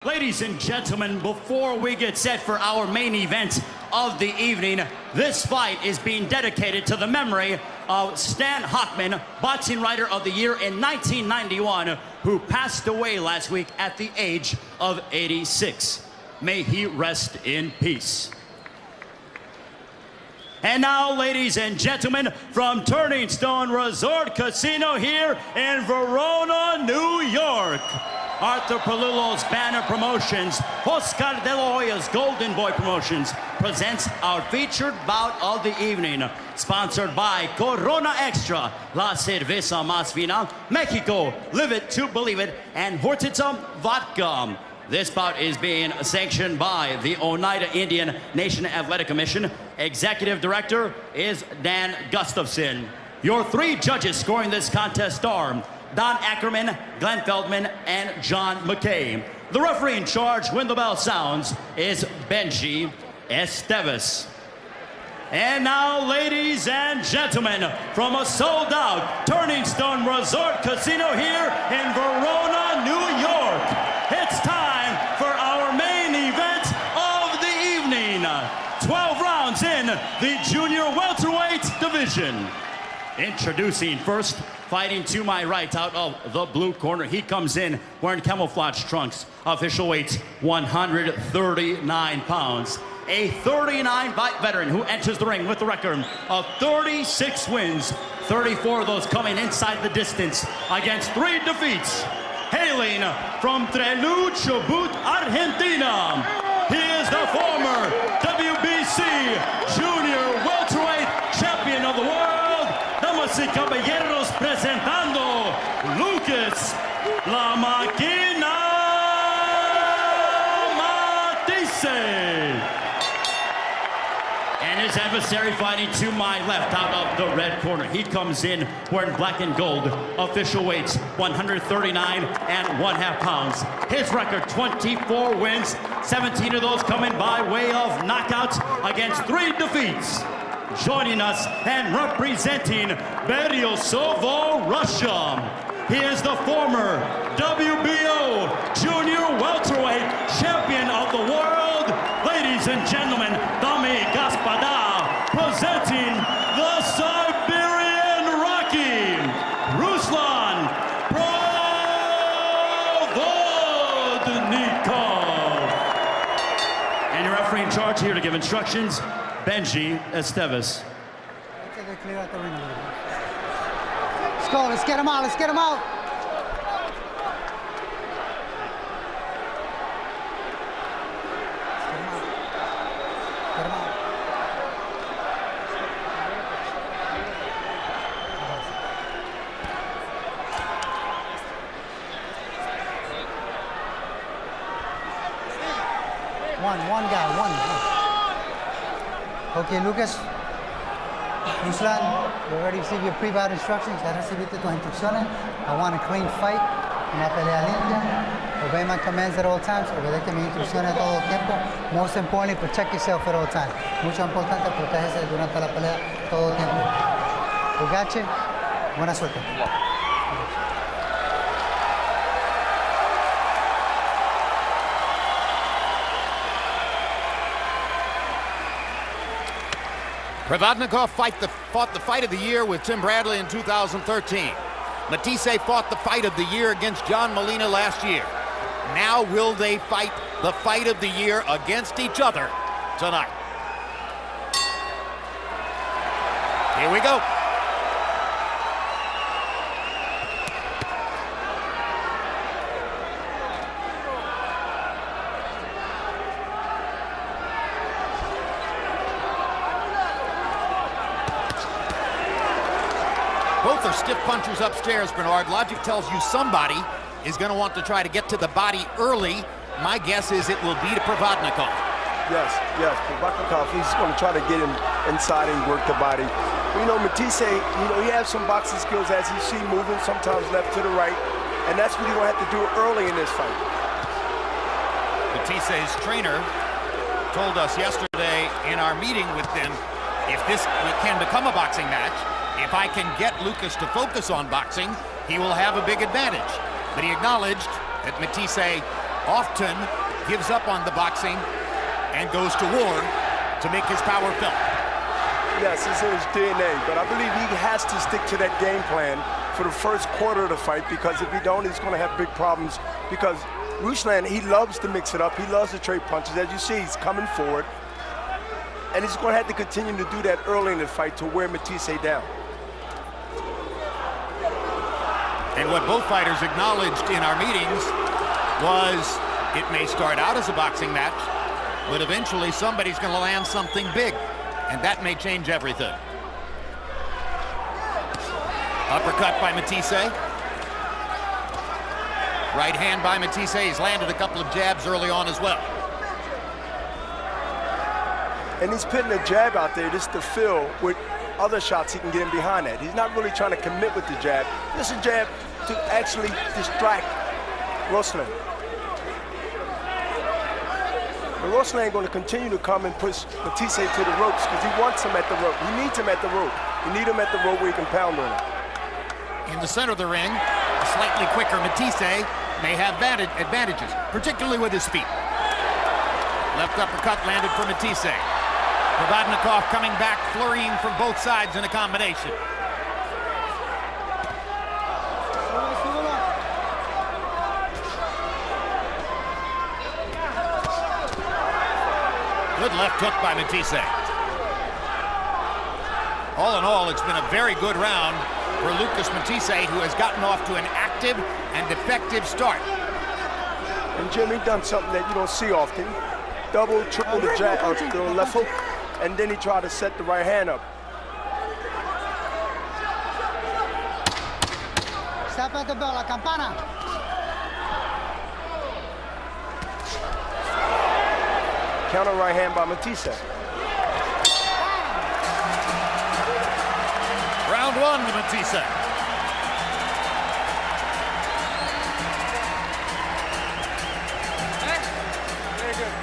Ladies and gentlemen, before we get set for our main event of the evening, this fight is being dedicated to the memory of Stan Hockman, Boxing Writer of the Year in 1991, who passed away last week at the age of 86. May he rest in peace. And now, ladies and gentlemen, from Turning Stone Resort Casino here in Verona, New York, Arthur Palillo's Banner Promotions, Oscar De La Hoya's Golden Boy Promotions presents our featured bout of the evening. Sponsored by Corona Extra, La Cerveza Más Fina, Mexico, Live It to Believe It, and Hortitza Vodka. This bout is being sanctioned by the Oneida Indian Nation Athletic Commission. Executive Director is Dan Gustafson. Your three judges scoring this contest are Don Ackerman, Glenn Feldman, and John McKay. The referee in charge when the bell sounds is Benji Esteves. And now, ladies and gentlemen, from a sold-out Turning Stone Resort Casino here in Verona, New York, it's time for our main event of the evening. 12 rounds in the junior welterweight division. Introducing first, fighting to my right out of the blue corner. He comes in wearing camouflage trunks. Official weight, 139 pounds. A 39-fight veteran who enters the ring with a record of 36 wins, 34 of those coming inside the distance against 3 defeats. Hailing from Trelew, Chubut, Argentina, he is the former WBC Junior Welterweight Champion of the World. Damas y caballeros, presentando Lucas La Máquina Matthysse. And his adversary fighting to my left out of the red corner. He comes in wearing black and gold. Official weights 139.5 pounds. His record 24 wins, 17 of those coming by way of knockouts against 3 defeats. Joining us and representing Beriosovo, Russia, he is the former WBO Junior Welterweight Champion of the World. Ladies and gentlemen, Dami Gospoda, presenting the Siberian Rocky, Ruslan Provodnikov. And your referee in charge here to give instructions, Benji Esteves. Let's go, let's get him out, let's get him out. One guy. Okay, Lucas. Ruslan, you're ready to receive your pre-bout instructions. Ya recibiste tus instrucciones. I want a clean fight, una pelea limpia. Obey my commands at all times. Obedece mis instrucciones todo el tiempo. Most importantly, protect yourself at all times. Mucho importante, protégese durante la pelea todo el tiempo. Ugache, buena suerte. Provodnikov fought the fight of the year with Tim Bradley in 2013. Matthysse fought the fight of the year against John Molina last year. Now will they fight the fight of the year against each other tonight? Here we go. Both are stiff punchers upstairs, Bernard. Logic tells you somebody is going to want to try to get to the body early. My guess is it will be to Provodnikov. Yes, Provodnikov, he's going to try to get him inside and work the body. You know, Matthysse, he has some boxing skills as you see moving, sometimes left to the right, and that's what he's going to have to do early in this fight. Matthisse's trainer told us yesterday in our meeting with them, if this can become a boxing match, if I can get Lucas to focus on boxing, he will have a big advantage. But he acknowledged that Matthysse often gives up on the boxing and goes to war to make his power felt. Yes, it's in his DNA, but I believe he has to stick to that game plan for the first quarter of the fight, because if he don't, he's going to have big problems. Because Ruslan, he loves to mix it up. He loves to trade punches. As you see, he's coming forward. And he's going to have to continue to do that early in the fight to wear Matthysse down. And what both fighters acknowledged in our meetings was it may start out as a boxing match, but eventually somebody's going to land something big, and that may change everything. Uppercut by Matthysse. Right hand by Matthysse. He's landed a couple of jabs early on as well. And he's putting a jab out there just to fill with other shots he can get in behind that. He's not really trying to commit with the jab. Just a jab to actually distract Ruslan. But Ruslan ain't going to continue to come and push Matthysse to the ropes because he wants him at the rope. He needs him at the rope. You need him at the rope where he can pound on him. In the center of the ring, a slightly quicker Matthysse may have advantages, particularly with his feet. Left uppercut landed for Matthysse. Provodnikov coming back, flurrying from both sides in a combination. Good left hook by Matthysse. All in all, it's been a very good round for Lucas Matthysse, who has gotten off to an active and effective start. And Jim, he done something that you don't see often. Double, triple the jab, the left hook, and then he tried to set the right hand up. Stop at the bell, la campana. Counter right hand by Matthysse. Round one to Matthysse. Very good.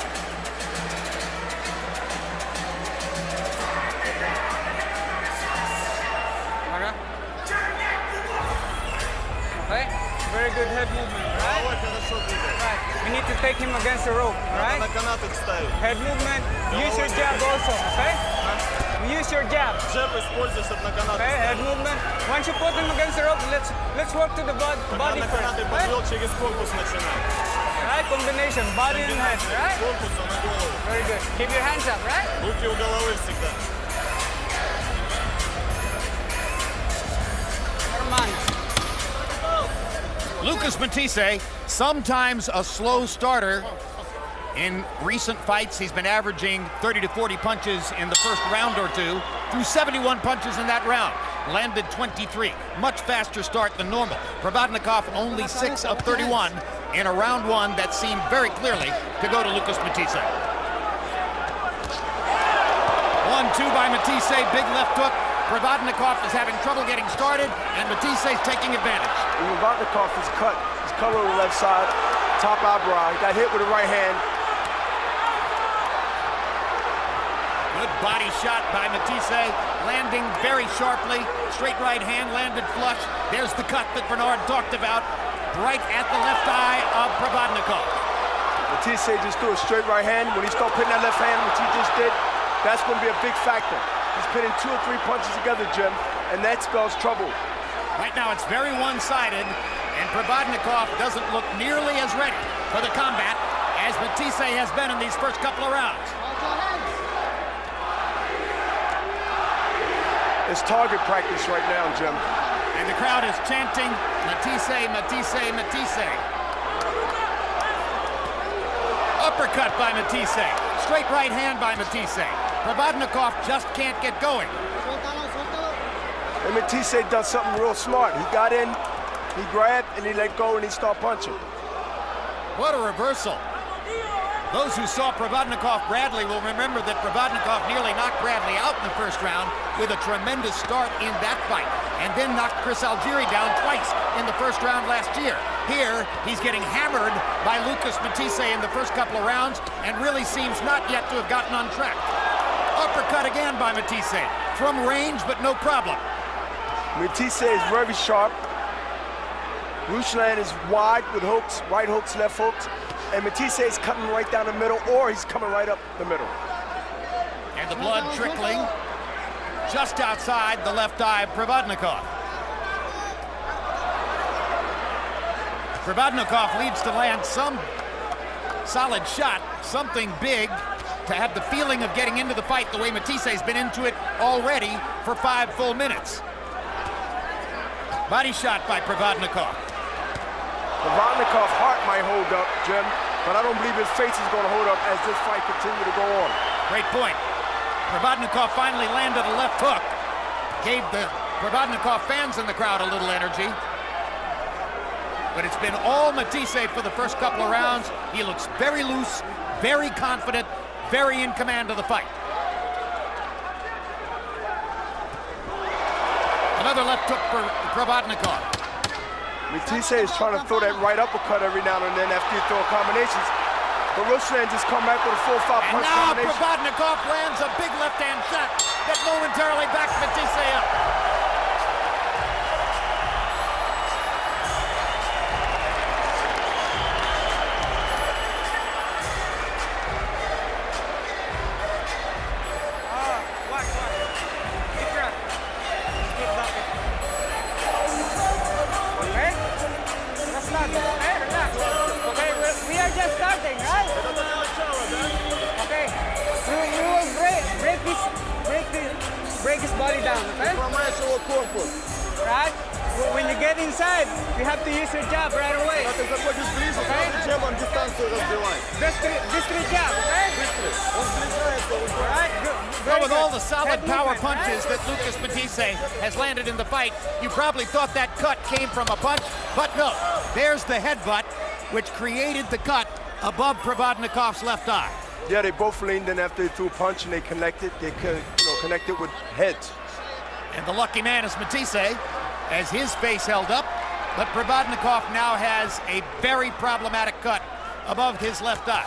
Okay. Very good head movement, right? Right. We need to take him against the rope, right? Head movement. Use your jab also, okay? Use your jab. Okay, head movement. Once you put him against the rope, let's work to the body first. Okay? Right, combination, body and head, right? Very good. Keep your hands up, right? Lucas Matthysse, sometimes a slow starter. In recent fights, he's been averaging 30 to 40 punches in the first round or two, threw 71 punches in that round, landed 23. Much faster start than normal. Provodnikov only 6 of 31 in a round one that seemed very clearly to go to Lucas Matthysse. 1-2 by Matthysse, big left hook. Provodnikov is having trouble getting started, and Matthysse is taking advantage. Provodnikov is cut. He's covered on the left side, top eyebrow. He got hit with the right hand. Good body shot by Matthysse, landing very sharply. Straight right hand landed flush. There's the cut that Bernard talked about, right at the left eye of Provodnikov. Matthysse just threw a straight right hand. When he started putting that left hand, which he just did, that's going to be a big factor. He's pitting 2 or 3 punches together, Jim, and that spells trouble. Right now it's very one-sided, and Provodnikov doesn't look nearly as ready for the combat as Matthysse has been in these first couple of rounds. It's target practice right now, Jim. And the crowd is chanting, Matthysse, Matthysse, Matthysse. Uppercut by Matthysse. Straight right hand by Matthysse. Provodnikov just can't get going. And Matthysse does something real smart. He got in, he grabbed, and he let go, and he started punching. What a reversal. Those who saw Provodnikov-Bradley will remember that Provodnikov nearly knocked Bradley out in the first round with a tremendous start in that fight, and then knocked Chris Algieri down twice in the first round last year. Here, he's getting hammered by Lucas Matthysse in the first couple of rounds and really seems not yet to have gotten on track. Uppercut again by Matthysse. From range, but no problem. Matthysse is very sharp. Ruslan is wide with hooks, right hooks, left hooks. And Matthysse is cutting right down the middle, or he's coming right up the middle. And the blood trickling just outside the left eye of Provodnikov. Provodnikov needs to land some solid shot, something big, to have the feeling of getting into the fight the way Matthysse's been into it already for 5 full minutes. Body shot by Provodnikov. Provodnikov's heart might hold up, Jim, but I don't believe his face is going to hold up as this fight continues to go on. Great point. Provodnikov finally landed a left hook. Gave the Provodnikov fans in the crowd a little energy. But it's been all Matthysse for the first couple of rounds. He looks very loose, very confident, very in command of the fight. Another left hook for Provodnikov. Matthysse is trying to throw that right uppercut every now and then after you throw combinations. But Ruslan just come back with a 4-5 punch and now combination. Provodnikov lands a big left-hand shot that momentarily backs Matthysse up. Break his body down, okay? Right? When you get inside, you have to use your jab right away. Okay? Just three jab, okay? Right? Good. Well, with all the solid power punches that Lucas Matthysse has landed in the fight, you probably thought that cut came from a punch, but no. There's the headbutt, which created the cut above Provodnikov's left eye. Yeah, they both leaned in after they threw a punch and they connected. They could, connected with heads. And the lucky man is Matthysse, as his face held up, but Provodnikov now has a very problematic cut above his left eye.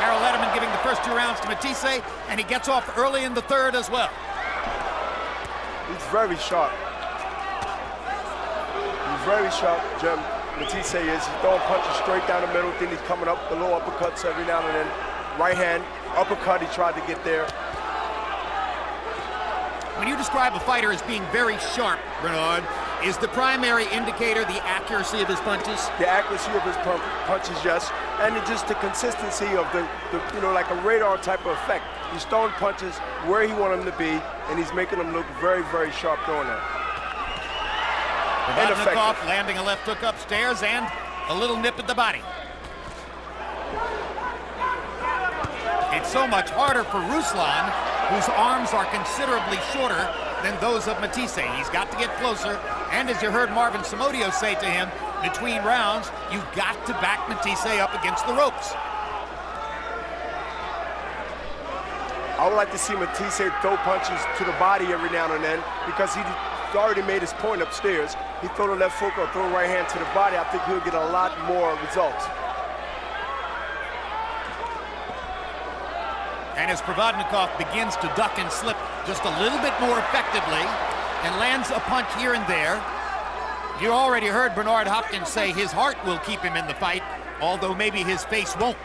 Harold Letterman giving the first 2 rounds to Matthysse, and he gets off early in the 3rd as well. He's very sharp. He's very sharp, Jim. Matthysse is. He's throwing punches straight down the middle, then he's coming up the low uppercuts every now and then. Right hand, uppercut, he tried to get there. When you describe a fighter as being very sharp, Bernard, is the primary indicator the accuracy of his punches? The accuracy of his punches, yes. And just the consistency of the like a radar type of effect. He's throwing punches where he wants them to be, and he's making them look very, very sharp doing that. Provodnikov landing a left hook upstairs and a little nip at the body. It's so much harder for Ruslan, whose arms are considerably shorter than those of Matthysse. He's got to get closer, and as you heard Marvin Somodio say to him, between rounds, you've got to back Matthysse up against the ropes. I would like to see Matthysse throw punches to the body every now and then, because he's already made his point upstairs. He throw the left hook or throw the right hand to the body. I think he'll get a lot more results. And as Provodnikov begins to duck and slip just a little bit more effectively and lands a punch here and there, you already heard Bernard Hopkins say his heart will keep him in the fight, although maybe his face won't.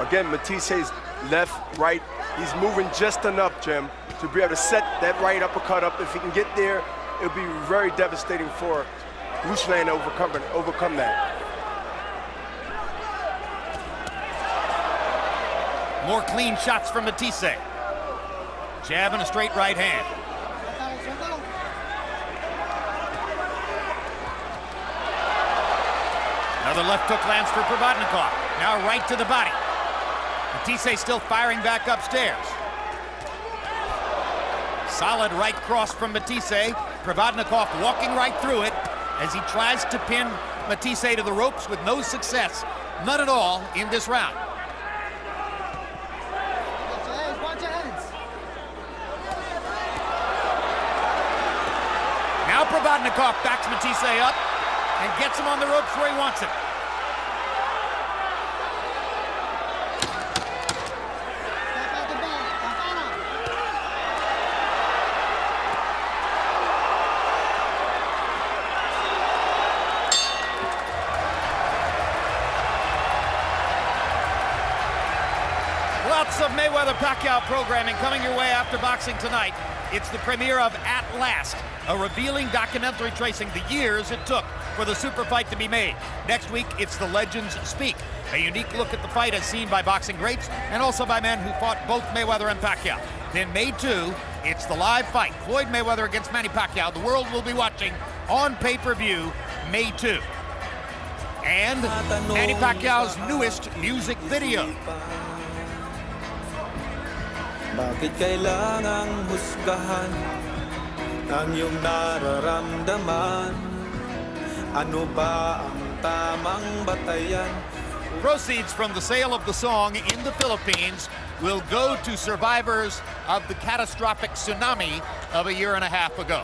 Again, Mathisse's left, right, he's moving just enough, Jim, to be able to set that right uppercut up. If he can get there, it'll be very devastating for Ruslan to overcome that. More clean shots from Matthysse. Jab and a straight right hand. Another left hook lands for Provodnikov. Now right to the body. Matthysse still firing back upstairs. Solid right cross from Matthysse. Provodnikov walking right through it as he tries to pin Matthysse to the ropes with no success. None at all in this round. Watch your hands. Now Provodnikov backs Matthysse up and gets him on the ropes where he wants him. other Pacquiao programming coming your way after boxing tonight. It's the premiere of At Last, a revealing documentary tracing the years it took for the super fight to be made. Next week, it's The Legends Speak, a unique look at the fight as seen by boxing greats and also by men who fought both Mayweather and Pacquiao. Then May 2, it's the live fight, Floyd Mayweather against Manny Pacquiao. The world will be watching on pay-per-view May 2. And Manny Pacquiao's newest music video. Bakit kailangang husgahan ang iyong nararamdaman? Ano ba ang tamang batayan? Proceeds from the sale of the song in the Philippines will go to survivors of the catastrophic tsunami of a year and a half ago.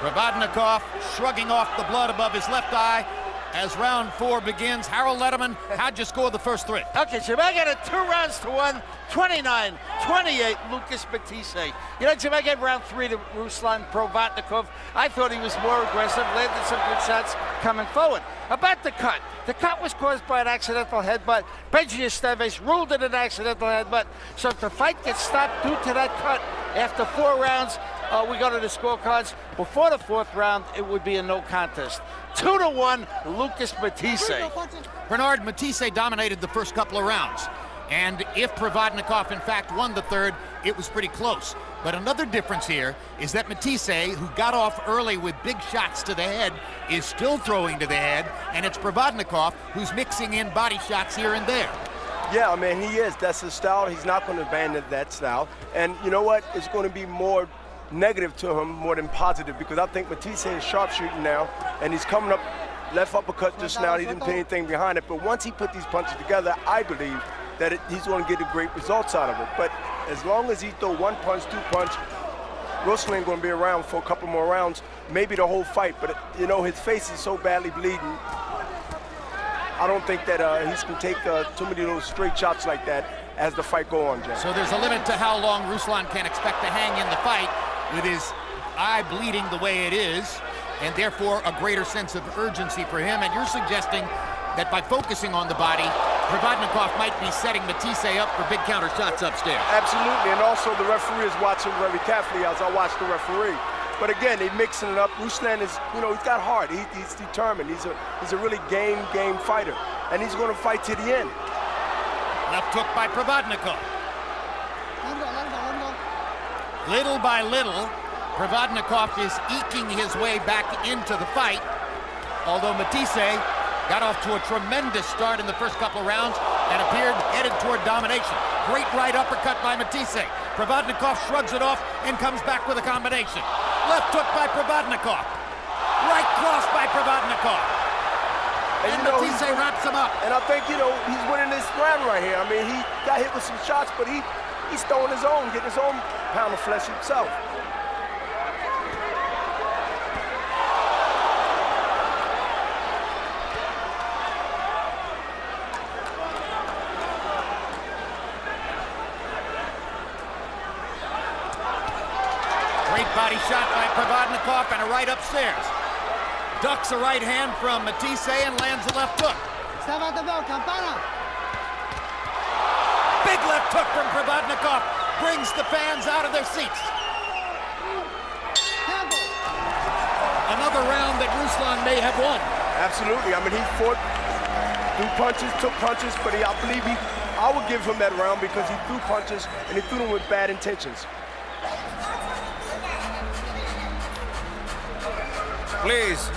Provodnikov shrugging off the blood above his left eye as round 4 begins. Harold Letterman, how'd you score the first 3? Okay, Jamaica had 2 rounds to 1, 29-28, Lucas Matthysse. You know, Jamaica had round 3 to Ruslan Provodnikov. I thought he was more aggressive, landed some good shots coming forward. About the cut. The cut was caused by an accidental headbutt. Benji Esteves ruled it an accidental headbutt. So if the fight gets stopped due to that cut after 4 rounds, we go to the scorecards. Before the 4th round, it would be a no contest. 2-1, Lucas Matthysse. Bernard, Matthysse dominated the first couple of rounds. And if Provodnikov, in fact, won the 3rd, it was pretty close. But another difference here is that Matthysse, who got off early with big shots to the head, is still throwing to the head. And it's Provodnikov who's mixing in body shots here and there. Yeah, I mean, he is. That's his style. He's not going to abandon that style. And you know what? It's going to be more negative to him more than positive, because I think Matthysse is sharpshooting now, and he's coming up left uppercut just now. He didn't put anything behind it, but once he put these punches together, I believe that he's going to get the great results out of it. But as long as he throw 1 punch, 2 punch, Ruslan going to be around for a couple more rounds, maybe the whole fight. But you know, his face is so badly bleeding. I don't think that he's going to take too many of those straight shots like that as the fight go on, Jay. So there's a limit to how long Ruslan can expect to hang in the fight with his eye bleeding the way it is, and therefore a greater sense of urgency for him. And you're suggesting that by focusing on the body, Provodnikov might be setting Matthysse up for big counter shots upstairs. Absolutely, and also the referee is watching very carefully as I watch the referee. But again, they're mixing it up. Ruslan is, you know, he's got heart. He's determined. He's a really game fighter, and he's going to fight to the end. Left hook by Provodnikov. Little by little, Provodnikov is eking his way back into the fight, although Matthysse got off to a tremendous start in the first couple of rounds and appeared headed toward domination. Great right uppercut by Matthysse. Provodnikov shrugs it off and comes back with a combination. Left hook by Provodnikov. Right cross by Provodnikov. And Matthysse wraps him up. And I think, you know, he's winning this round right here. I mean, he got hit with some shots, but he's throwing his own, getting his own pound of flesh himself. Great body shot by Provodnikov and a right upstairs. Ducks a right hand from Matthysse and lands a left hook. Big left hook from Provodnikov brings the fans out of their seats. Another round that Ruslan may have won. Absolutely. I mean, he fought, threw punches, took punches, but I believe I would give him that round because he threw punches and he threw them with bad intentions. Please,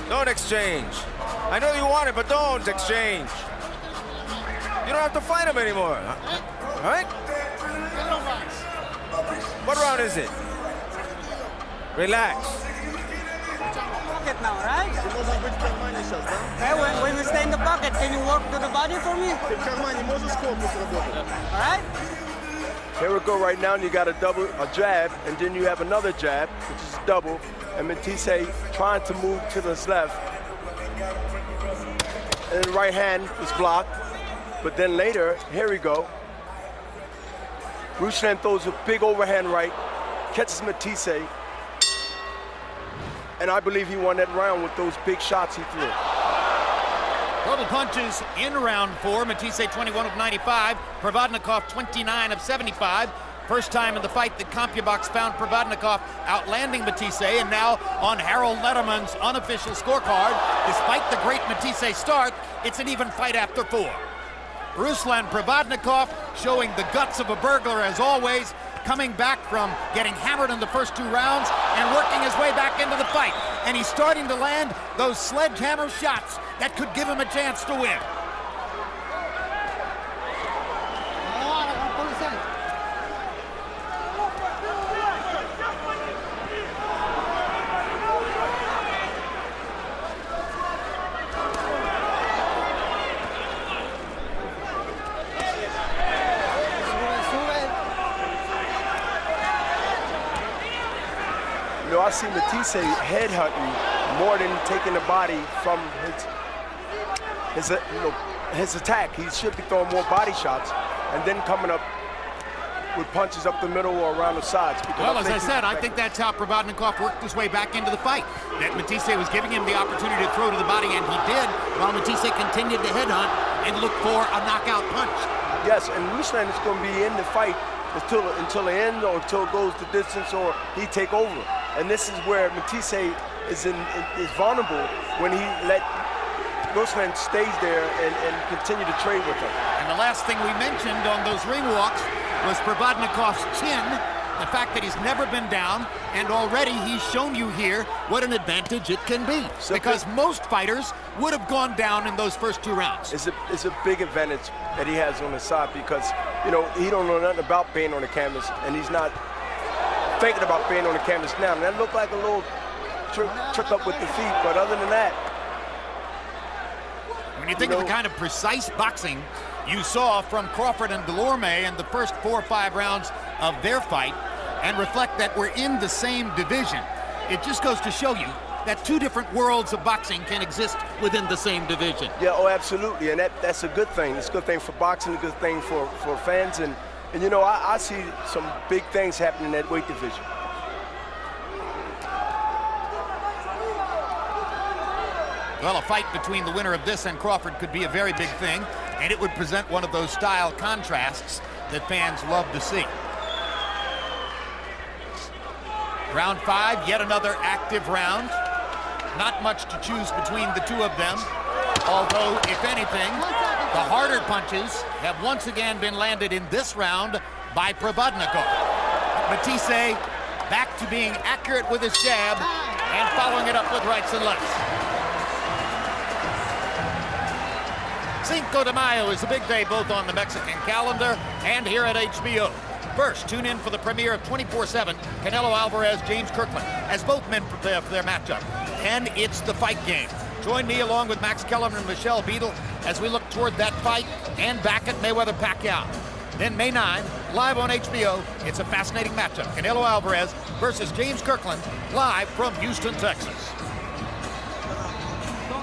don't exchange. I know you want it, but don't exchange. You don't have to fight him anymore, right? What round is it? Relax. Pocket now, right? Hey, when we stay in the pocket, can you work to the body for me? All right? Here we go right now, and you got a jab, and then you have another jab, which is double, and Matthysse trying to move to his left. And the right hand is blocked, but then later, here we go. Ruslan throws a big overhand right, catches Matthysse, and I believe he won that round with those big shots he threw. Total punches in round 4. Matthysse 21 of 95. Provodnikov 29 of 75. First time in the fight that CompuBox found Provodnikov outlanding Matthysse, and now on Harold Letterman's unofficial scorecard, despite the great Matthysse start, it's an even fight after 4. Ruslan Provodnikov showing the guts of a burglar as always, coming back from getting hammered in the first 2 rounds and working his way back into the fight. And he's starting to land those sledgehammer shots that could give him a chance to win. You know, I see Matthysse headhunting more than taking the body from his attack. He should be throwing more body shots and then coming up with punches up the middle or around the sides. Well, as I said, I think that's how Provodnikov worked his way back into the fight. That Matthysse was giving him the opportunity to throw to the body, and he did, while Matthysse continued to headhunt and look for a knockout punch. Yes, and Ruslan is going to be in the fight until the end, or until it goes the distance, or he take over. And this is where Matthysse is vulnerable when he let Ruslan stays there and continue to trade with him. And the last thing we mentioned on those ring walks was Provodnikov's chin, the fact that he's never been down, and already he's shown you here what an advantage it can be. Because most fighters would have gone down in those first 2 rounds. It's a big advantage that he has on his side, because, you know, he don't know nothing about being on the canvas, and he's not thinking about being on the canvas now. And that looked like a little trick up with the feet, but other than that, when you think of the kind of precise boxing you saw from Crawford and Delorme in the first 4 or 5 rounds of their fight, and reflect that we're in the same division, it just goes to show you that 2 different worlds of boxing can exist within the same division. Yeah, oh, absolutely, and that's a good thing. It's a good thing for boxing, a good thing for fans, and you know, I see some big things happening in that weight division. Well, a fight between the winner of this and Crawford could be a very big thing, and it would present one of those style contrasts that fans love to see. Round 5, yet another active round. Not much to choose between the 2 of them, although, if anything, the harder punches have once again been landed in this round by Provodnikov. Matthysse back to being accurate with his jab and following it up with rights and lefts. Cinco de Mayo is a big day both on the Mexican calendar and here at HBO. First, tune in for the premiere of 24/7, Canelo Alvarez, James Kirkland, as both men prepare for their matchup. And it's the fight game. Join me along with Max Kellerman and Michelle Beadle as we look toward that fight and back at Mayweather-Pacquiao. Then May 9, live on HBO, it's a fascinating matchup. Canelo Alvarez versus James Kirkland, live from Houston, Texas.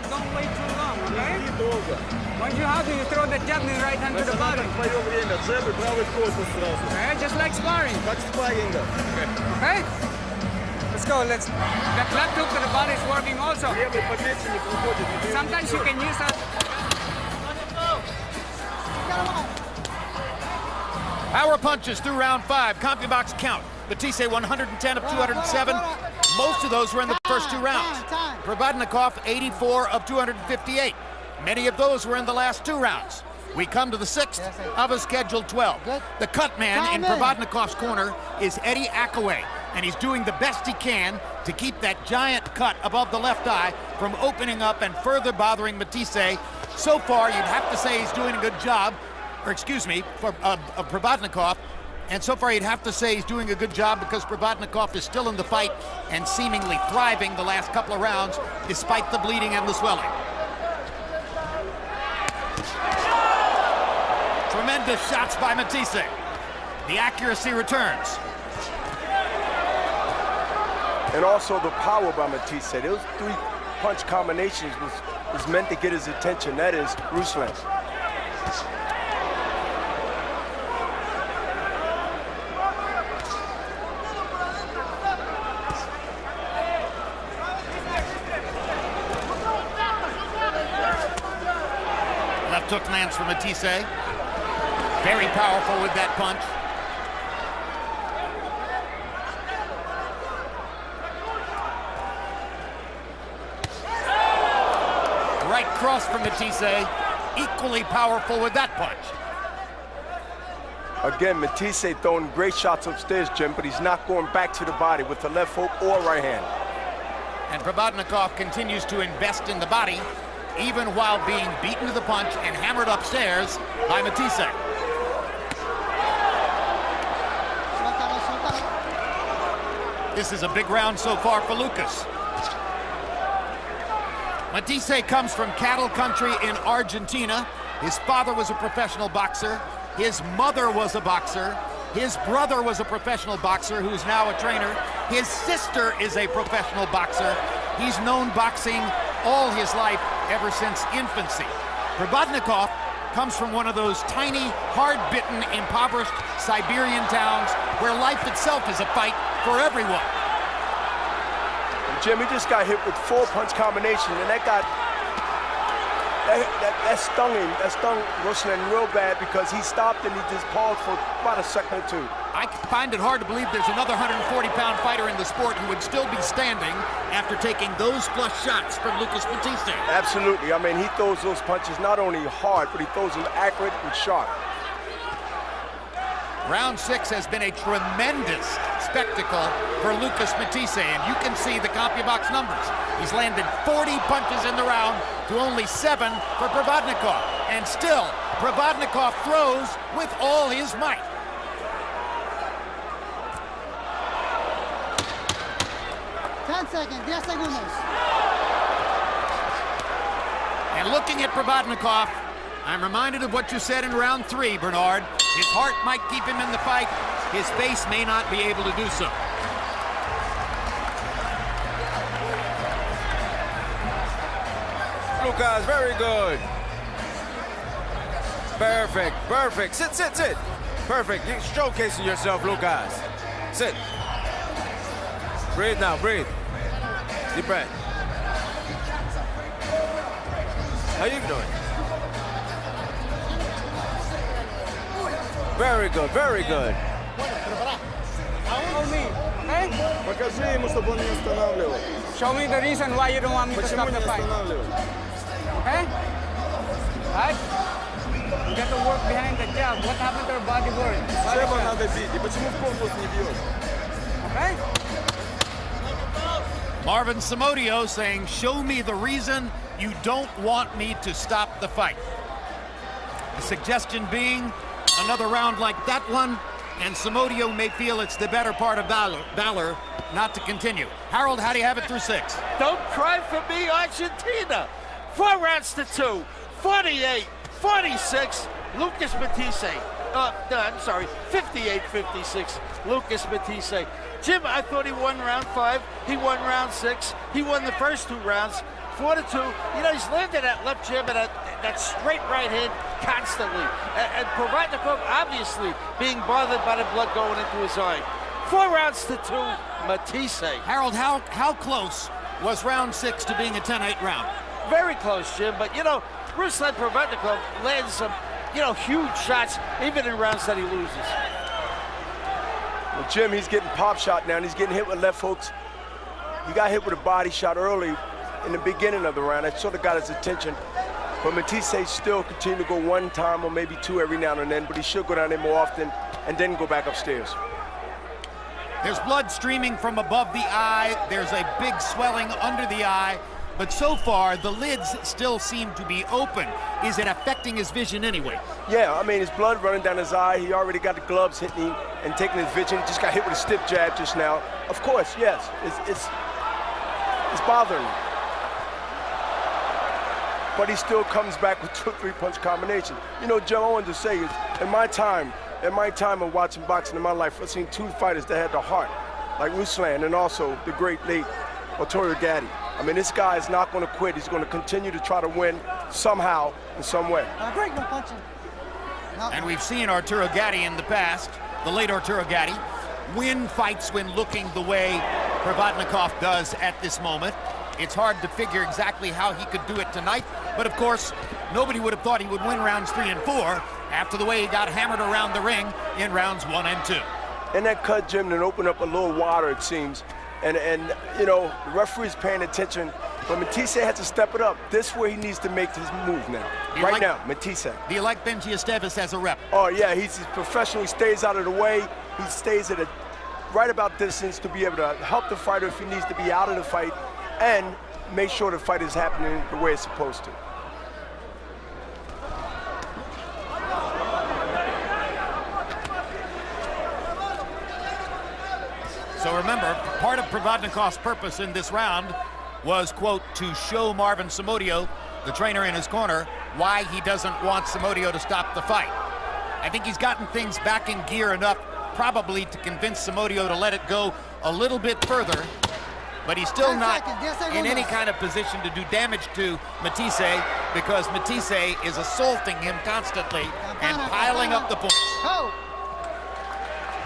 Don't wait too long, okay? How do you throw the jab in the right hand to the body? Okay, just like sparring. Okay? Let's go, that left hook to the body is working also. Sometimes you can use that. Power punches through round 5, CompuBox count. Matthysse 110 of 207. Most of those were in the first 2 rounds. Provodnikov 84 of 258. Many of those were in the last 2 rounds. We come to the 6th of a scheduled 12. The cut man in Provodnikov's corner is Eddie Akaway, and he's doing the best he can to keep that giant cut above the left eye from opening up and further bothering Matthysse. So far, you'd have to say he's doing a good job, or excuse me, for Provodnikov. And so far, you'd have to say he's doing a good job because Provodnikov is still in the fight and seemingly thriving the last couple of rounds, despite the bleeding and the swelling. Tremendous shots by Matthysse. The accuracy returns. And also the power by Matthysse. Those 3 punch combinations was meant to get his attention. That is Ruslan. left hook lands from Matthysse. Very powerful with that punch. Right cross from Matthysse, equally powerful with that punch. Again, Matthysse throwing great shots upstairs, Jim, but he's not going back to the body with the left hook or right hand. And Provodnikov continues to invest in the body, even while being beaten to the punch and hammered upstairs by Matthysse. This is a big round so far for Lucas. Matthysse comes from cattle country in Argentina. His father was a professional boxer. His mother was a boxer. His brother was a professional boxer who's now a trainer. His sister is a professional boxer. He's known boxing all his life ever since infancy. Provodnikov comes from one of those tiny, hard-bitten, impoverished Siberian towns where life itself is a fight for everyone. Jim, he just got hit with 4-punch combination, and that stung him. That stung Ruslan real bad because he stopped and he just paused for about a second or two. I find it hard to believe there's another 140-pound fighter in the sport who would still be standing after taking those flush shots from Lucas Matthysse. Absolutely. I mean, he throws those punches not only hard, but he throws them accurate and sharp. Round 6 has been a tremendous spectacle for Lucas Matthysse, and you can see the CompuBox numbers. He's landed 40 punches in the round to only 7 for Provodnikov, and still Provodnikov throws with all his might. And looking at Provodnikov, I'm reminded of what you said in round 3, Bernard. His heart might keep him in the fight. His face may not be able to do so. Lucas, very good. Perfect, perfect. Sit, sit, sit. Perfect. You're showcasing yourself, Lucas. Sit. Breathe now, breathe. Deep breath. How you doing? Very good, very good. Покажи ему, чтобы он не останавливал. Show me the reason why you don't want me to stop the fight. Okay? Right? You got to work behind the jab. What happened to your body work? Шеба надо бить. И почему в корпус не бьешь? Okay? Marvin Samodio saying, show me the reason you don't want me to stop the fight. The suggestion being another round like that one, and Samodio may feel it's the better part of valor not to continue. Harold, how do you have it through 6? Don't cry for me, Argentina. 4 rounds to 2, 48, 46, Lucas Matthysse. No, I'm sorry, 58-56, Lucas Matthysse. Jim, I thought he won round 5. He won round 6. He won the first 2 rounds, 4-2. You know, he's landed that left jab and that straight right hand constantly. And Provodnikov obviously being bothered by the blood going into his eye. 4 rounds to 2, Matthysse. Harold, how close was round 6 to being a 10-8 round? Very close, Jim, but you know, Ruslan Provodnikov lands some, you know, huge shots, even in rounds that he loses. Well, Jim, he's getting pop shot now, and he's getting hit with left hooks. He got hit with a body shot early in the beginning of the round. That sort of got his attention. But Matthysse still continue to go 1 time or maybe 2 every now and then, but he should go down there more often and then go back upstairs. There's blood streaming from above the eye. There's a big swelling under the eye. But so far, the lids still seem to be open. Is it affecting his vision anyway? Yeah, I mean, his blood running down his eye. He already got the gloves hitting him and taking his vision. He just got hit with a stiff jab just now. Of course, yes, it's bothering him. But he still comes back with 2 or 3-punch combination. You know, Joe, I wanted to say is, in my time of watching boxing in my life, I've seen 2 fighters that had the heart, like Ruslan and also the great late Arturo Gatti. I mean, this guy is not going to quit. He's going to continue to try to win somehow, in some way. Break, no punching. No. And we've seen Arturo Gatti in the past, the late Arturo Gatti, win fights when looking the way Provodnikov does at this moment. It's hard to figure exactly how he could do it tonight, but of course, nobody would have thought he would win rounds 3 and 4 after the way he got hammered around the ring in rounds 1 and 2. And that cut Jim and opened up a little wider, it seems. And you know, the referee's paying attention, but Matthysse has to step it up. This is where he needs to make his move now. Now, Matthysse. Do you like Benji Esteves as a rep? Oh yeah, he's professional. He stays out of the way. He stays at a right about distance to be able to help the fighter if he needs to be out of the fight and make sure the fight is happening the way it's supposed to. So remember, part of Provodnikov's purpose in this round was, quote, to show Marvin Somodio, the trainer in his corner, why he doesn't want Somodio to stop the fight. I think he's gotten things back in gear enough probably to convince Somodio to let it go a little bit further, but he's still not in any kind of position to do damage to Matthysse because Matthysse is assaulting him constantly and piling up the points.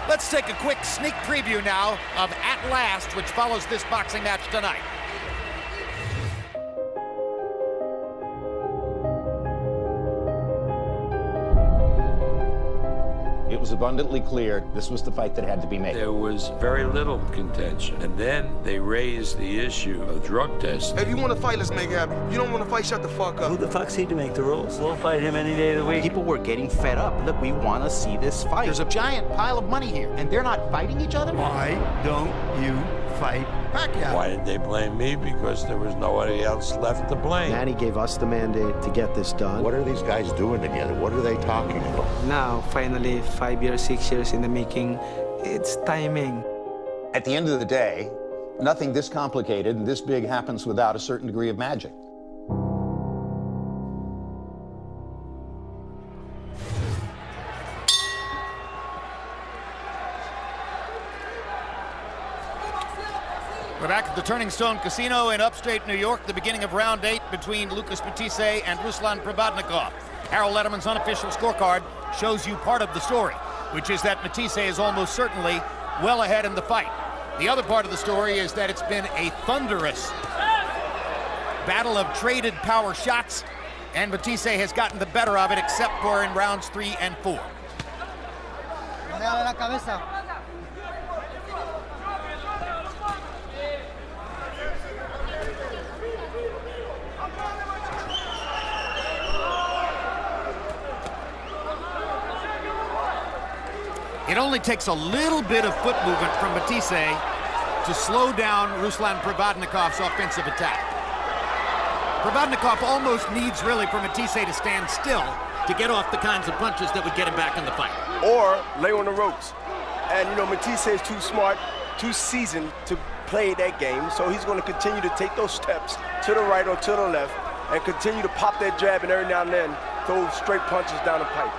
Let's take a quick sneak preview now of At Last, which follows this boxing match tonight. It was abundantly clear this was the fight that had to be made. There was very little contention. And then they raised the issue of drug testing. If you want to fight, let's make it happen. You don't want to fight, shut the fuck up. Who the fuck's he to make the rules? We'll fight him any day of the week. People were getting fed up. Look, we want to see this fight. There's a giant pile of money here, and they're not fighting each other? Why don't you fight Pacquiao? Why did they blame me? Because there was nobody else left to blame. Manny gave us the mandate to get this done. What are these guys doing together? What are they talking about? Now, finally, 5 years, 6 years in the making, it's timing. At the end of the day, nothing this complicated and this big happens without a certain degree of magic. We're back at the Turning Stone Casino in upstate New York, the beginning of round 8 between Lucas Matthysse and Ruslan Provodnikov. Harold Letterman's unofficial scorecard shows you part of the story, which is that Matthysse is almost certainly well ahead in the fight. The other part of the story is that it's been a thunderous battle of traded power shots, and Matthysse has gotten the better of it except for in rounds 3 and 4. It only takes a little bit of foot movement from Matthysse to slow down Ruslan Provodnikov's offensive attack. Provodnikov almost needs really for Matthysse to stand still to get off the kinds of punches that would get him back in the fight. Or lay on the ropes. And you know, Matthysse is too smart, too seasoned to play that game, so he's going to continue to take those steps to the right or to the left and continue to pop that jab and every now and then throw straight punches down the pipe.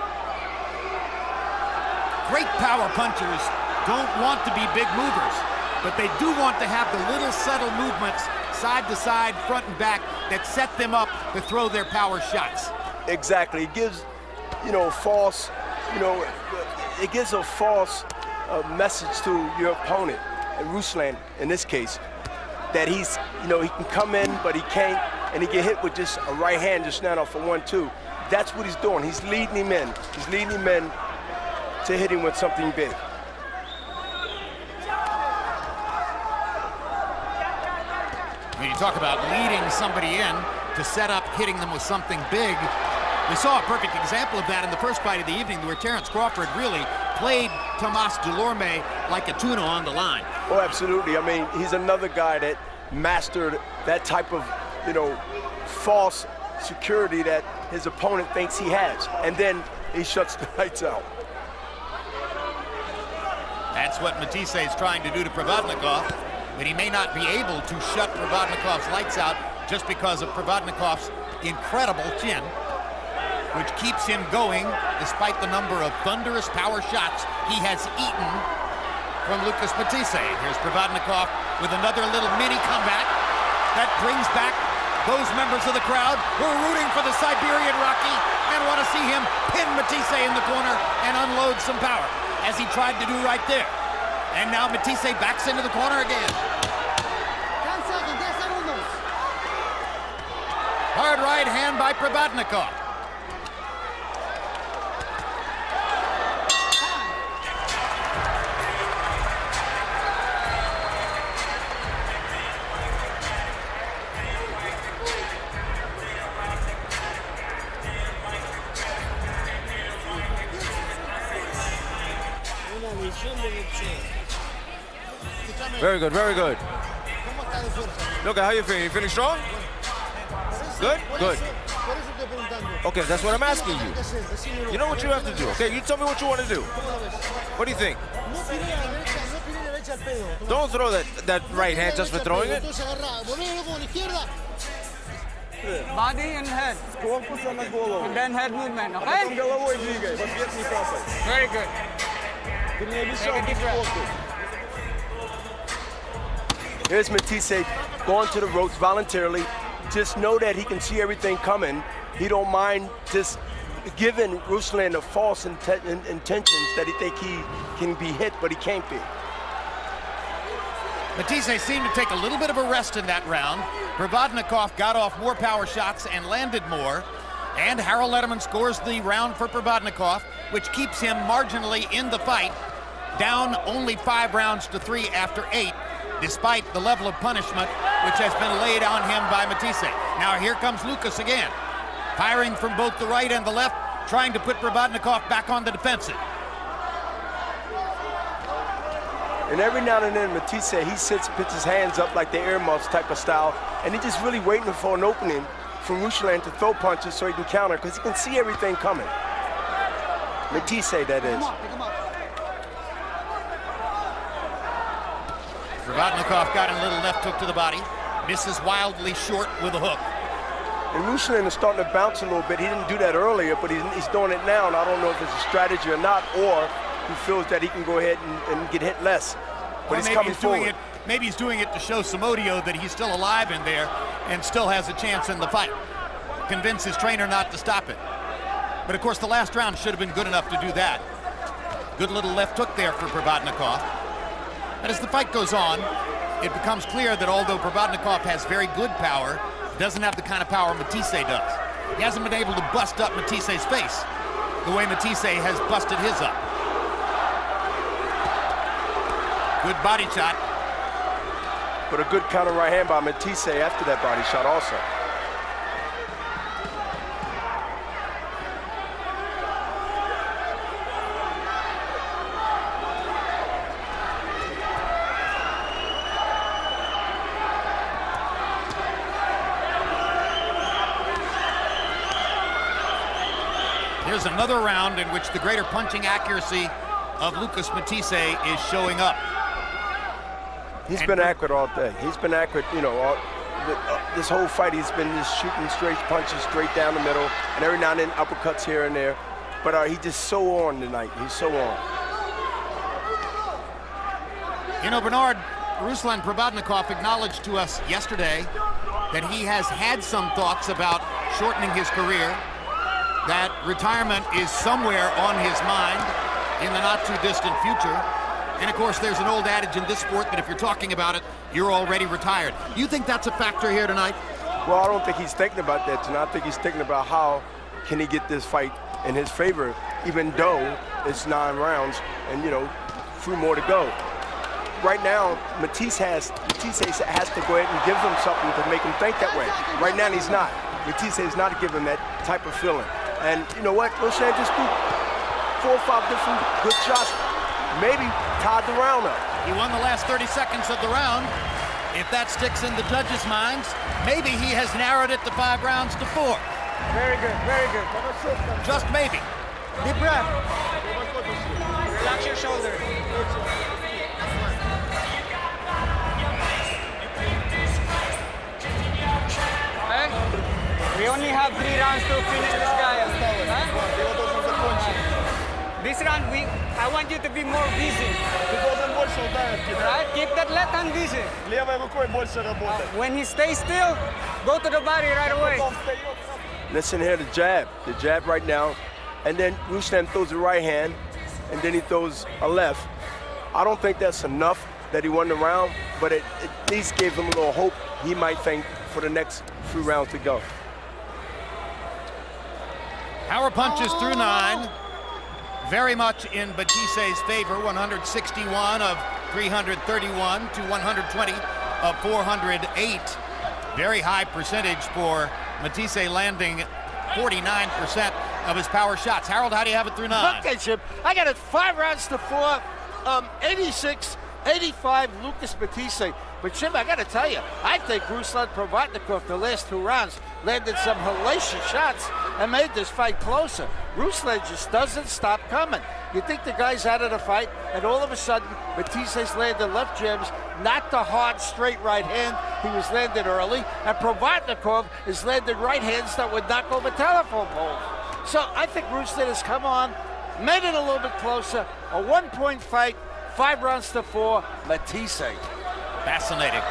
Great power punchers don't want to be big movers, but they do want to have the little subtle movements side to side, front and back that set them up to throw their power shots. Exactly. It gives, you know, false, you know, it gives a false message to your opponent, and Ruslan in this case, that he's, you know, he can come in, but he can't, and he get hit with just a right hand just now off a 1-2. That's what he's doing. He's leading him in. He's leading him in to hit him with something big. When you talk about leading somebody in to set up hitting them with something big, we saw a perfect example of that in the first fight of the evening where Terrence Crawford really played Tomas Delorme like a tuna on the line. Oh, absolutely. I mean, he's another guy that mastered that type of, you know, false security that his opponent thinks he has. And then he shuts the lights out. That's what Matthysse is trying to do to Provodnikov, but he may not be able to shut Provodnikov's lights out just because of Provodnikov's incredible chin, which keeps him going despite the number of thunderous power shots he has eaten from Lucas Matthysse. Here's Provodnikov with another little mini comeback that brings back those members of the crowd who are rooting for the Siberian Rocky and want to see him pin Matthysse in the corner and unload some power, as he tried to do right there. And now Matthysse backs into the corner again. Hard right hand by Provodnikov. Very good, very good. Look, how you feeling? You feeling strong? Good? Good. Okay, that's what I'm asking you. You know what you have to do, okay? You tell me what you want to do. What do you think? Don't throw that right hand just for throwing it. Body and head. And then head movement, okay? Very good. Take a deep breath. Here's Matthysse going to the ropes voluntarily. Just know that he can see everything coming. He don't mind just giving Ruslan the false intentions that he think he can be hit, but he can't be. Matthysse seemed to take a little bit of a rest in that round. Provodnikov got off more power shots and landed more. And Harold Letterman scores the round for Provodnikov, which keeps him marginally in the fight, down only 5 rounds to 3 after 8. Despite the level of punishment which has been laid on him by Matthysse. Now here comes Lucas again, firing from both the right and the left, trying to put Provodnikov back on the defensive. And every now and then, Matthysse, he sits, puts his hands up like the earmuffs type of style, and he's just really waiting for an opening from Ruslan to throw punches so he can counter, because he can see everything coming. Matthysse, that is. Provodnikov got a little left hook to the body, misses wildly short with a hook. And Ruslan is starting to bounce a little bit. He didn't do that earlier, but he's doing it now, and I don't know if it's a strategy or not, or he feels that he can go ahead and get hit less. But he's coming forward. Maybe he's doing it to show Samodio that he's still alive in there and still has a chance in the fight. Convince his trainer not to stop it. But of course, the last round should have been good enough to do that. Good little left hook there for Provodnikov. And as the fight goes on, it becomes clear that although Provodnikov has very good power, he doesn't have the kind of power Matthysse does. He hasn't been able to bust up Mattysse's face the way Matthysse has busted his up. Good body shot. But a good counter right hand by Matthysse after that body shot also. Here's another round in which the greater punching accuracy of Lucas Matthysse is showing up. He's been accurate all day. He's been accurate, you know, this whole fight he's been just shooting straight punches straight down the middle, and every now and then uppercuts here and there. But he's just so on tonight. He's so on. You know, Bernard, Ruslan Provodnikov acknowledged to us yesterday that he has had some thoughts about shortening his career, that retirement is somewhere on his mind in the not-too-distant future. And, of course, there's an old adage in this sport that if you're talking about it, you're already retired. Do you think that's a factor here tonight? Well, I don't think he's thinking about that tonight. I think he's thinking about how can he get this fight in his favor, even though it's 9 rounds and, you know, 3 more to go. Right now, Matthysse has to go ahead and give him something to make him think that way. Right now, he's not. Matthysse is not giving that type of feeling. And you know what? Ruslan just threw 4 or 5 different good shots. Maybe tied the round up. He won the last 30 seconds of the round. If that sticks in the judges' minds, maybe he has narrowed it to 5 rounds to 4. Very good, very good. Just maybe. Deep breath. Relax your shoulder. Okay? We only have 3 rounds to finish this guy. This round, I want you to be more busy. Right? Keep that left hand busy. When he stays still, go to the body right away. Listen here, the jab right now. And then Ruslan throws a right hand, and then he throws a left. I don't think that's enough that he won the round, but it at least gave him a little hope he might think for the next few rounds to go. Power punches through 9. Very much in Matthysse's favor, 161 of 331 to 120 of 408. Very high percentage for Matthysse, landing 49% of his power shots. Harold, how do you have it through 9? Okay, Jim, I got it 5 rounds to 4, 86-85 Lucas Matthysse. But Jim, I got to tell you, I think Ruslan Provodnikov, the last 2 rounds, landed some hellacious shots and made this fight closer. Ruslan just doesn't stop coming. You think the guy's out of the fight, and all of a sudden, Matthysse's landed left jabs, not the hard, straight right hand he was landed early, and Provodnikov is landed right hands that would knock over telephone poles. So I think Ruslan has come on, made it a little bit closer, a 1-point fight, 5 rounds to 4, Matthysse. Fascinating.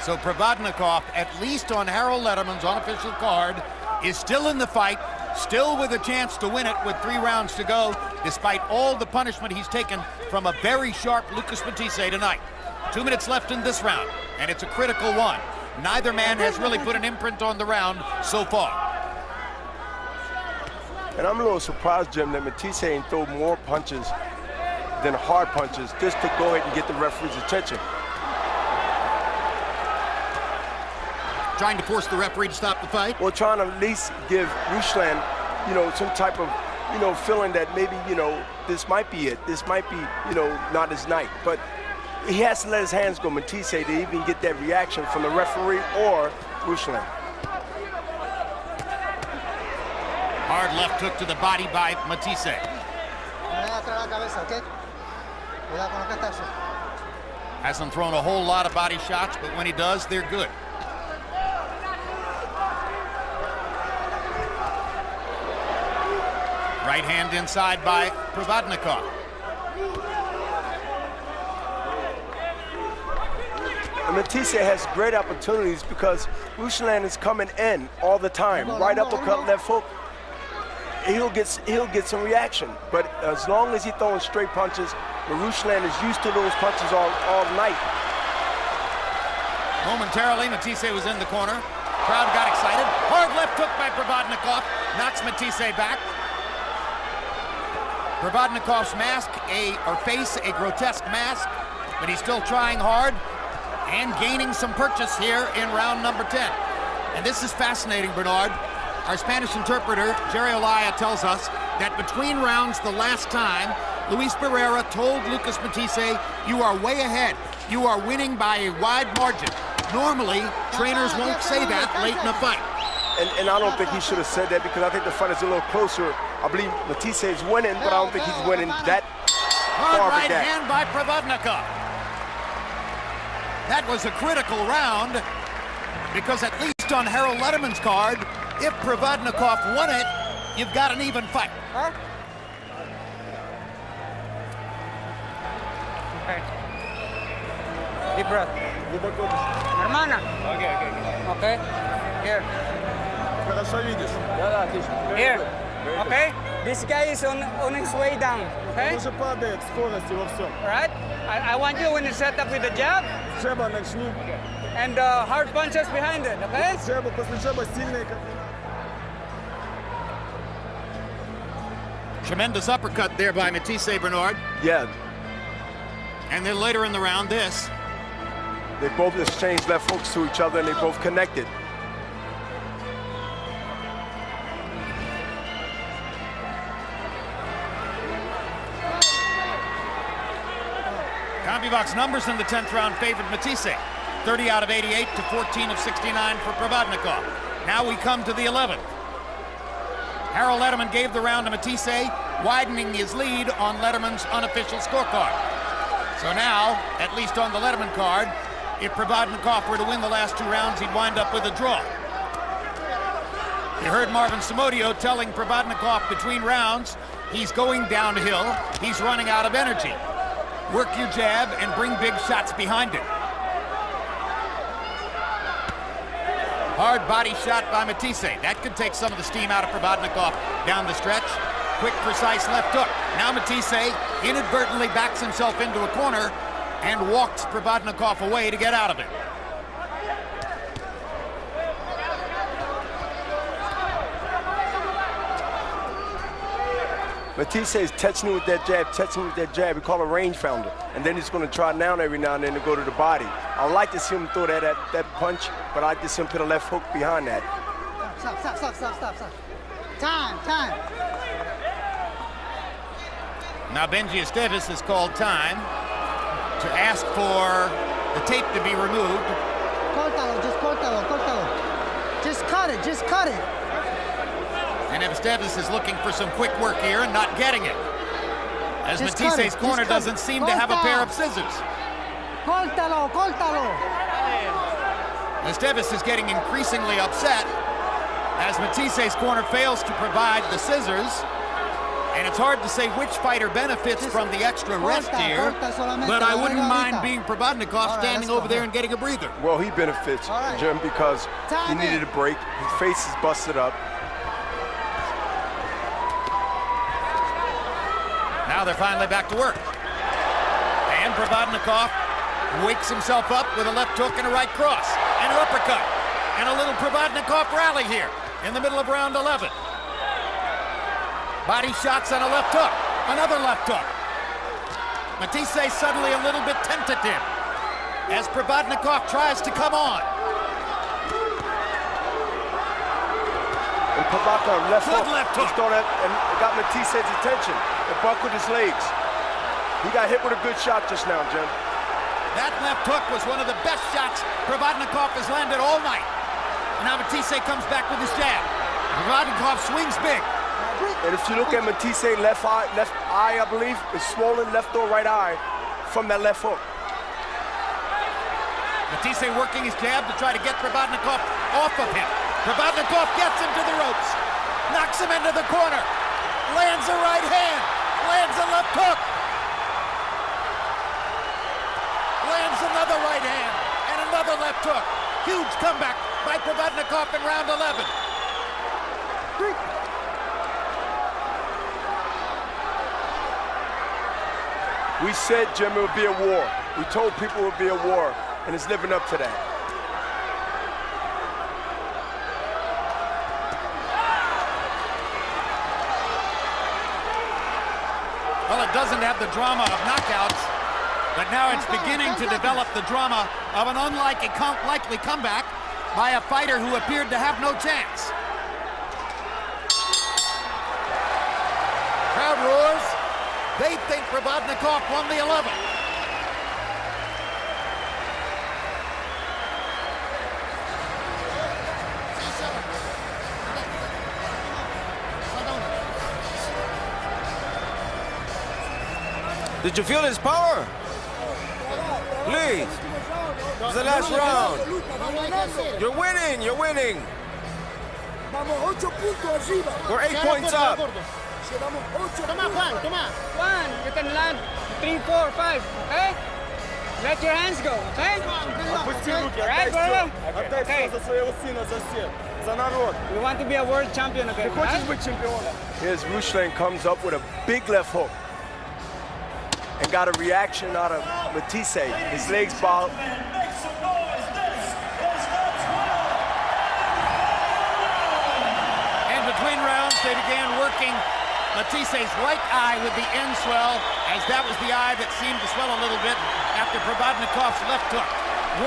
So Provodnikov, at least on Harold Lederman's unofficial card, is still in the fight, still with a chance to win it with 3 rounds to go, despite all the punishment he's taken from a very sharp Lucas Matthysse tonight. 2 minutes left in this round, and it's a critical one. Neither man has really put an imprint on the round so far. And I'm a little surprised, Jim, that Matthysse ain't throw more punches than hard punches just to go ahead and get the referee's attention. Trying to force the referee to stop the fight? Well, trying to at least give Ruslan, you know, some type of, you know, feeling that maybe, you know, this might be it. This might be, you know, not his night. But he has to let his hands go, Matthysse, to even get that reaction from the referee or Ruslan. Hard left hook to the body by Matthysse. Hasn't thrown a whole lot of body shots, but when he does, they're good. Right hand inside by Provodnikov. And Matthysse has great opportunities because Ruslan is coming in all the time. Right uppercut, left hook. He'll get some reaction. But as long as he's throwing straight punches, Ruslan is used to those punches all night. Momentarily, Matthysse was in the corner. Crowd got excited. Hard left hook by Provodnikov. Knocks Matthysse back. Provodnikov's mask, face, a grotesque mask, but he's still trying hard and gaining some purchase here in round number 10. And this is fascinating, Bernard. Our Spanish interpreter, Jerry Olaya, tells us that between rounds the last time, Luis Barrera told Lucas Matthysse, "You are way ahead. You are winning by a wide margin." Normally, trainers won't say that late in a fight. And I don't think he should have said that because I think the fight is a little closer. I believe Matthysse is winning, but I don't think he's winning that far Hard right back. hand by Provodnikov. That was a critical round because at least on Harold Lederman's card, if Provodnikov won it, you've got an even fight. Huh? Okay. Deep breath. Hermana. Okay. Here. Here. Okay? This guy is on his way down. Okay? Alright? I want you when you set up with the jab. And hard punches behind it, okay? Tremendous uppercut there by Matthysse, Bernard. Yeah. And then later in the round, this. They both exchanged left hooks to each other and they both connected. CompuBox numbers in the 10th round favored Matthysse. 30 out of 88 to 14 of 69 for Provodnikov. Now we come to the 11th. Harold Lederman gave the round to Matthysse, widening his lead on Lederman's unofficial scorecard. So now, at least on the Lederman card, if Provodnikov were to win the last 2 rounds, he'd wind up with a draw. You heard Marvin Somodio telling Provodnikov between rounds, he's going downhill, he's running out of energy. Work your jab and bring big shots behind it. Hard body shot by Matthysse. That could take some of the steam out of Provodnikov down the stretch. Quick, precise left hook. Now Matthysse inadvertently backs himself into a corner and walks Provodnikov away to get out of it. Matthysse is touching with that jab, We call it a range founder. And then he's going to try down every now and then to go to the body. I would like to see him throw that punch, but I like to see him put a left hook behind that. Stop. Time. Now Benji Esteves has called time to ask for the tape to be removed. Córtalo. Just cut it. And Esteves is looking for some quick work here and not getting it. As Mattysse's corner doesn't seem to have a pair of scissors. Córtalo. Esteves is getting increasingly upset as Mattysse's corner fails to provide the scissors. And it's hard to say which fighter benefits from the extra rest here, but I wouldn't mind being Provodnikov standing over there and getting a breather. Well, he benefits, Jim, because he needed a break. His face is busted up. Now they're finally back to work. And Provodnikov wakes himself up with a left hook and a right cross, and an uppercut, and a little Provodnikov rally here in the middle of round 11. Body shots and a left hook, another left hook. Matthysse suddenly a little bit tentative as Provodnikov tries to come on. And Provodnikov left hook. He's thrown that and got Mattysse's attention. It buckled his legs. He got hit with a good shot just now, Jim. That left hook was one of the best shots Provodnikov has landed all night. And now Matthysse comes back with his jab. Provodnikov swings big. And if you look at Mattysse's left eye, I believe, is swollen left or right eye from that left hook. Matthysse working his jab to try to get Provodnikov off of him. Provodnikov gets him to the ropes, knocks him into the corner, lands a right hand, lands a left hook, lands another right hand, and another left hook. Huge comeback by Provodnikov in round 11. We said, Jim, it would be a war. We told people it would be a war, and it's living up to that. Well, it doesn't have the drama of knockouts, but now it's beginning to develop the drama of an unlikely comeback by a fighter who appeared to have no chance. Crowd roars. They think Provodnikov won the 11th. Did you feel his power? Please. It's the last round. You're winning. We're 8 points up. Juan, you can land 3, 4, 5, okay? Let your hands go, okay? Right, brother? Okay. We want to be a world champion again, right? Here's Ruslan comes up with a big left hook and got a reaction out of Matthysse. His legs bowed. And between rounds, they began working Mattysse's right eye with the end swell, as that was the eye that seemed to swell a little bit after Provodnikov's left hook.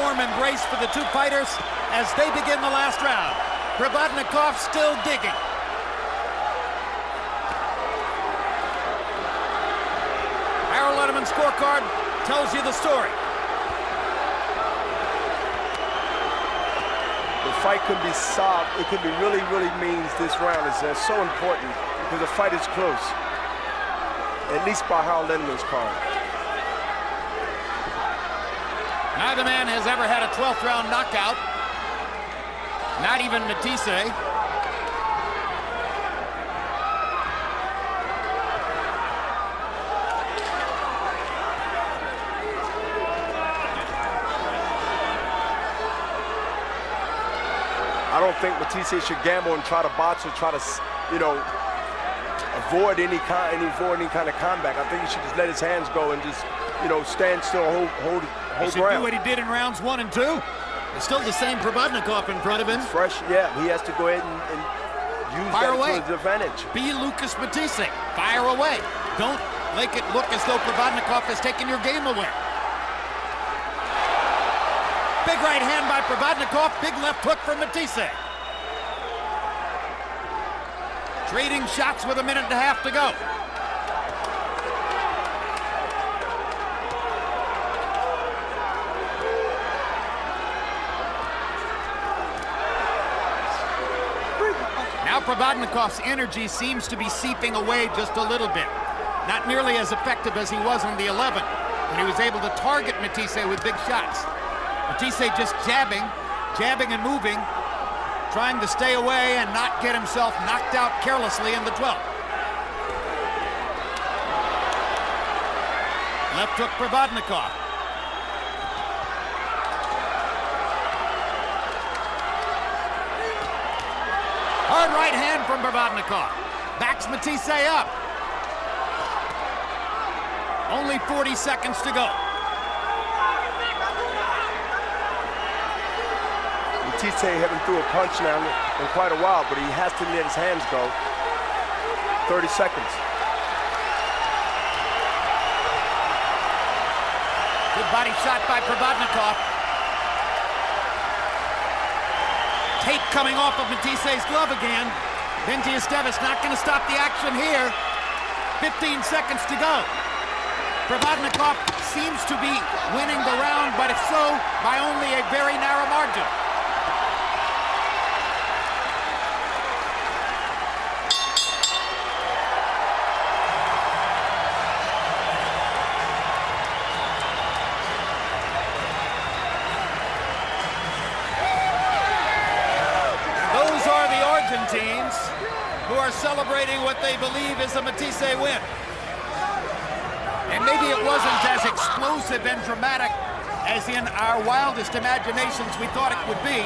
Warm embrace for the two fighters as they begin the last round. Provodnikov still digging. Harold Letterman's scorecard tells you the story. The fight could be solved. It could be really means this round is so important because the fight is close, at least by Harold Letterman's card. Neither man has ever had a 12th round knockout. Not even Matthysse. I don't think Matthysse should gamble and try to box or try to, avoid any kind of comeback. I think he should just let his hands go and just, stand still, hold ground. Do what he did in rounds 1 and 2. It's still the same Provodnikov in front of him. Fresh, yeah. He has to go ahead and use Fire that away. to his advantage. Be Lucas Matthysse. Fire away. Don't make it look as though Provodnikov has taken your game away. Big right hand by Provodnikov. Big left hook from Matthysse. Trading shots with 1.5 minutes to go. Now Provodnikov's energy seems to be seeping away just a little bit. Not nearly as effective as he was on the 11, when he was able to target Matthysse with big shots. Matthysse just jabbing and moving, trying to stay away and not get himself knocked out carelessly in the 12th. Left hook Provodnikov. Hard right hand from Provodnikov. Backs Matthysse up. Only 40 seconds to go. Matthysse haven't threw a punch now in quite a while, but he has to let his hands go. 30 seconds. Good body shot by Provodnikov. Tape coming off of Matysse's glove again. Matthysse not going to stop the action here. 15 seconds to go. Provodnikov seems to be winning the round, but if so, by only a very narrow margin. Those are the Argentines who are celebrating what they believe is a Matthysse win. And maybe it wasn't as explosive and dramatic as in our wildest imaginations we thought it would be,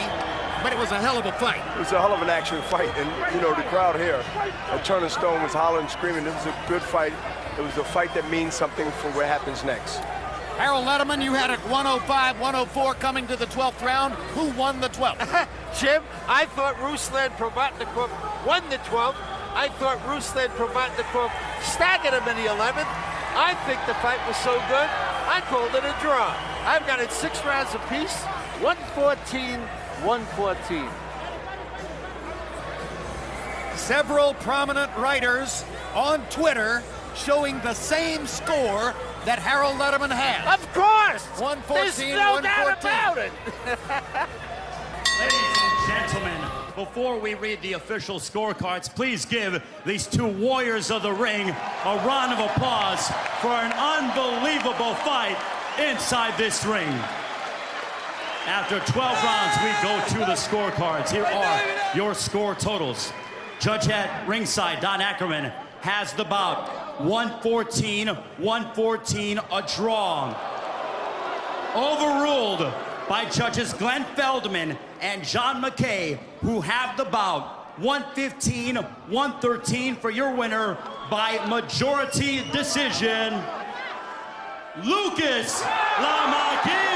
but it was a hell of a fight. It was a hell of an action fight, and you know, the crowd here at Turning Stone was hollering, screaming. It was a good fight. It was a fight that means something for what happens next. Harold Letterman, you had it 105, 104 coming to the 12th round. Who won the 12th? Jim, I thought Ruslan Provodnikov won the 12th. I thought Ruslan Provodnikov staggered him in the 11th. I think the fight was so good, I called it a draw. I've got it 6 rounds apiece, 114, 114. Several prominent writers on Twitter showing the same score that Harold Letterman has. Of course! 114, There's no 114. doubt about it. Ladies and gentlemen, before we read the official scorecards, please give these two warriors of the ring a round of applause for an unbelievable fight inside this ring. After 12 rounds, we go to the scorecards. Here are your score totals. Judge at ringside, Don Ackerman, has the bout 114, 114, a draw. Overruled by judges Glenn Feldman and John McKay, who have the bout 115, 113 for your winner by majority decision, Lucas Lamagui.